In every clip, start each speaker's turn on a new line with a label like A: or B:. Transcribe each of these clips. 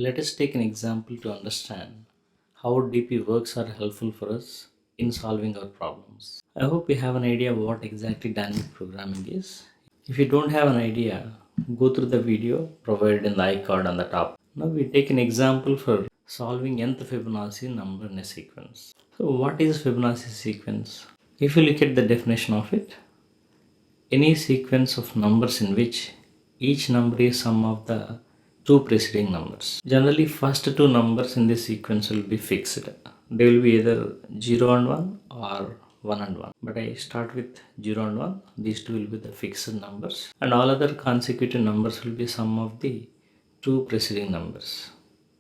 A: Let us take an example to understand how DP works are helpful for us in solving our problems. I hope you have an idea what exactly dynamic programming is. If you don't have an idea, go through the video provided in the iCard on the top. Now we take an example for solving nth Fibonacci number in a sequence. So what is Fibonacci sequence? If you look at the definition of it, any sequence of numbers in which each number is sum of the two preceding numbers. Generally, first two numbers in this sequence will be fixed. They will be either 0 and 1 or 1 and 1. But I start with 0 and 1. These two will be the fixed numbers. And all other consecutive numbers will be sum of the two preceding numbers.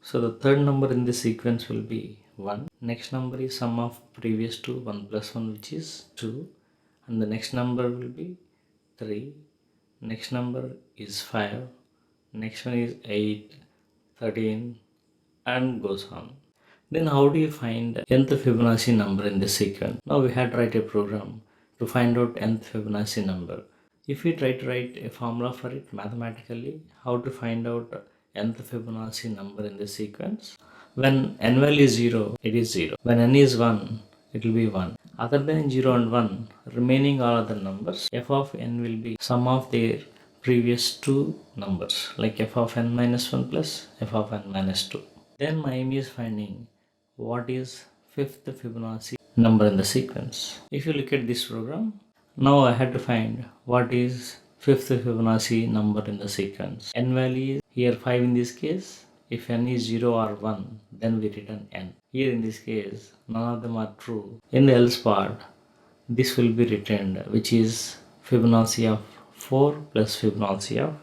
A: So the third number in this sequence will be 1. Next number is sum of previous two, 1 plus 1, which is 2. And the next number will be 3. Next number is 5. Next one is 8, 13, and goes on. Then how do you find nth Fibonacci number in this sequence? Now we had to write a program to find out nth Fibonacci number. If we try to write a formula for it mathematically, how to find out nth Fibonacci number in this sequence? When n value is 0, it is 0. When n is 1, it will be 1. Other than 0 and 1, remaining all other numbers, f of n will be sum of their previous two numbers, like f of n minus 1 plus f of n minus 2. Then my aim is finding what is fifth Fibonacci number in the sequence. If you look at this program, now I had to find what is fifth Fibonacci number in the sequence. N value is here 5 in this case. If n is 0 or 1, then we return n. Here in this case, none of them are true. In the else part, this will be returned, which is Fibonacci of 4 plus Fibonacci of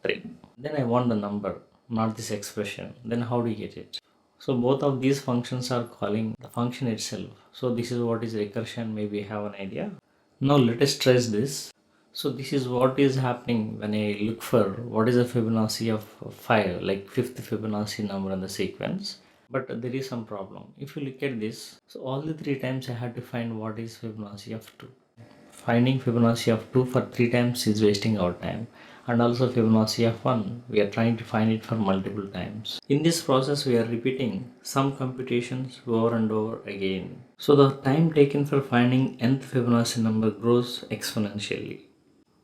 A: 3. Then I want the number, not this expression. Then how do you get it? So both of these functions are calling the function itself. So this is what is recursion, maybe you have an idea. Now let us trace this. So this is what is happening when I look for what is the Fibonacci of 5, like fifth Fibonacci number in the sequence. But there is some problem. If you look at this, so all the 3 times I had to find what is Fibonacci of 2. Finding Fibonacci of 2 for 3 times is wasting our time, and also Fibonacci of 1 we are trying to find it for multiple times. In this process we are repeating some computations over and over again. So the time taken for finding nth Fibonacci number grows exponentially.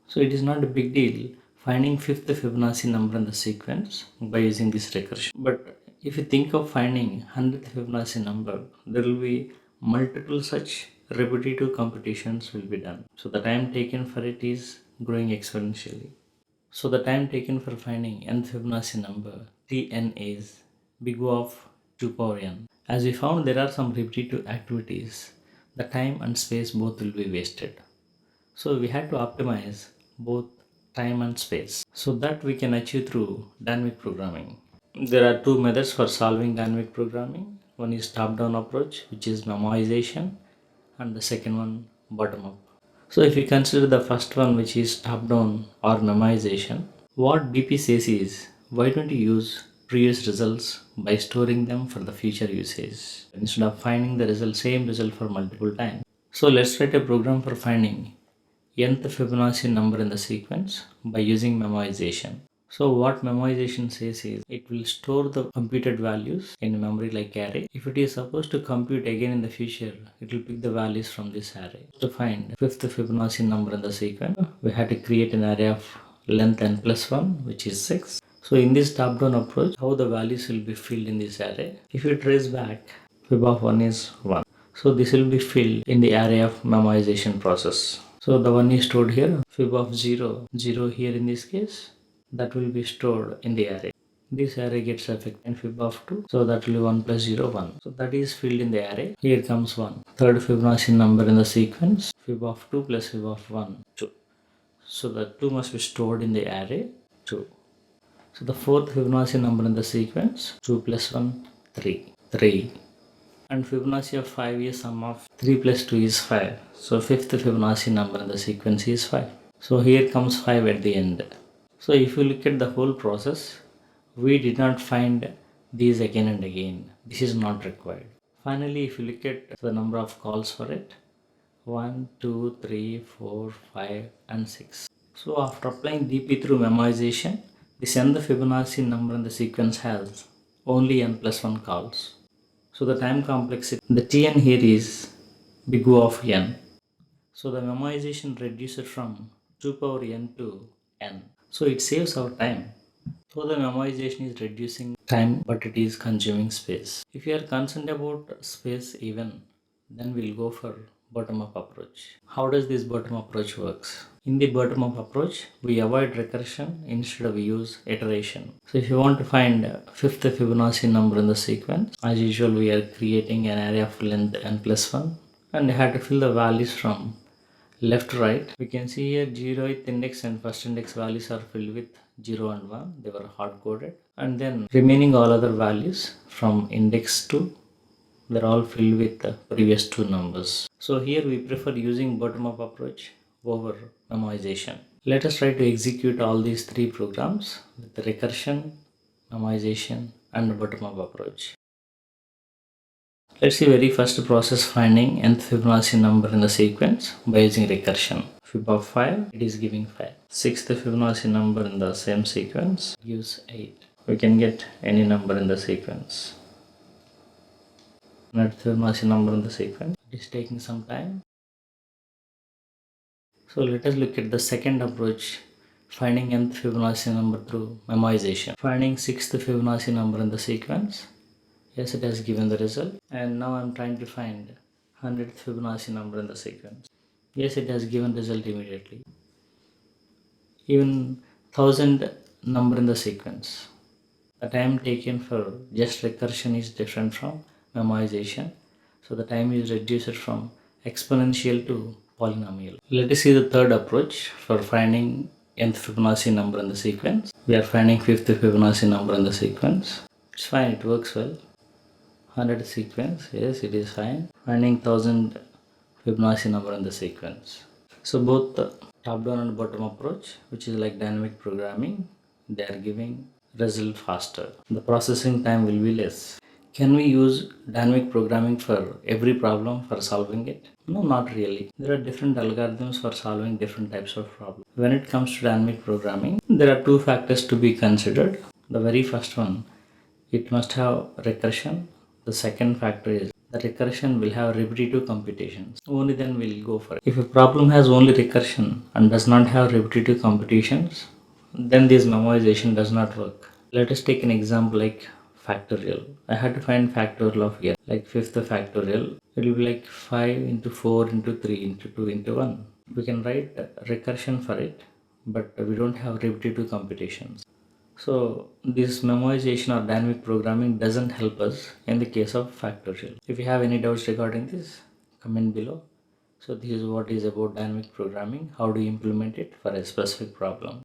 A: So it is not a big deal finding fifth Fibonacci number in the sequence by using this recursion. But if you think of finding 100th Fibonacci number, there will be multiple such repetitive computations will be done. So the time taken for it is growing exponentially. So the time taken for finding nth Fibonacci number Tn is big O of 2 power n. As we found there are some repetitive activities, the time and space both will be wasted. So we had to optimize both time and space so that we can achieve through dynamic programming. There are two methods for solving dynamic programming. One is top-down approach, which is memoization, and the second one bottom-up. So if you consider the first one, which is top-down or memoization, what DP says is, why don't you use previous results by storing them for the future usage instead of finding the same result for multiple times. So let's write a program for finding nth Fibonacci number in the sequence by using memoization. So what memoization says is it will store the computed values in memory like array. If it is supposed to compute again in the future, it will pick the values from this array. To find fifth Fibonacci number in the sequence, we had to create an array of length n plus 1, which is 6. So in this top-down approach, how the values will be filled in this array. If you trace back, fib of 1 is 1. So this will be filled in the array of memoization process. So the one is stored here, fib of 0, 0 here in this case, that will be stored in the array. This array gets affected and fib of 2, so that will be 1 plus 0, 1. So that is filled in the array. Here comes 1. Third Fibonacci number in the sequence, fib of 2 plus fib of 1, 2. So the 2 must be stored in the array, 2. So the fourth Fibonacci number in the sequence, 2 plus 1, 3, 3. And Fibonacci of 5 is sum of 3 plus 2 is 5. So fifth Fibonacci number in the sequence is 5. So here comes 5 at the end. So if you look at the whole process, we did not find these again and again. This is not required. Finally, if you look at the number of calls for it, 1, 2, 3, 4, 5 and 6. So after applying DP through memoization, This n the Fibonacci number in the sequence has only n plus 1 calls. So the time complexity, the Tn here is big O of n. So the memoization reduces from 2 power n to n. So it saves our time. So the memoization is reducing time, but it is consuming space. If you are concerned about space even, then we'll go for bottom-up approach. How does this bottom-up approach works? In the bottom-up approach, we avoid recursion, instead we use iteration. So if you want to find fifth Fibonacci number in the sequence, as usual we are creating an array of length n plus 1, and you have to fill the values from left to right. We can see here 0th index and first index values are filled with 0 and 1. They were hard coded, and then remaining all other values from index 2, they're all filled with the previous two numbers. So here we prefer using bottom-up approach over memoization. Let us try to execute all these three programs with the recursion, memoization, and bottom-up approach. Let's see very first process finding nth Fibonacci number in the sequence by using recursion. Fib of 5, it is giving 5. Sixth Fibonacci number in the same sequence gives 8. We can get any number in the sequence. Ninth Fibonacci number in the sequence. It is taking some time. So let us look at the second approach, finding nth Fibonacci number through memoization. Finding sixth Fibonacci number in the sequence. Yes, it has given the result. And now I'm trying to find 100th Fibonacci number in the sequence. Yes, it has given result immediately. Even 1000 number in the sequence. The time taken for just recursion is different from memoization. So the time is reduced from exponential to polynomial. Let us see the third approach for finding nth Fibonacci number in the sequence. We are finding fifth Fibonacci number in the sequence. It's fine, it works well. 100 sequence, yes, it is fine. Finding 1000 Fibonacci number in the sequence. So both the top down and bottom approach, which is like dynamic programming, they are giving result faster. The processing time will be less. Can we use dynamic programming for every problem for solving it? No, not really. There are different algorithms for solving different types of problems. When it comes to dynamic programming, there are two factors to be considered. The very first one, it must have recursion. The second factor is the recursion will have repetitive computations. Only then we'll go for it. If a problem has only recursion and does not have repetitive computations, then this memoization does not work. Let us take an example like factorial. I had to find factorial of n, like fifth factorial. It will be like 5 into 4 into 3 into 2 into 1. We can write recursion for it, but we don't have repetitive computations. So this memoization or dynamic programming doesn't help us in the case of factorial. If you have any doubts regarding this, comment below. So this is what is about dynamic programming. How do you implement it for a specific problem?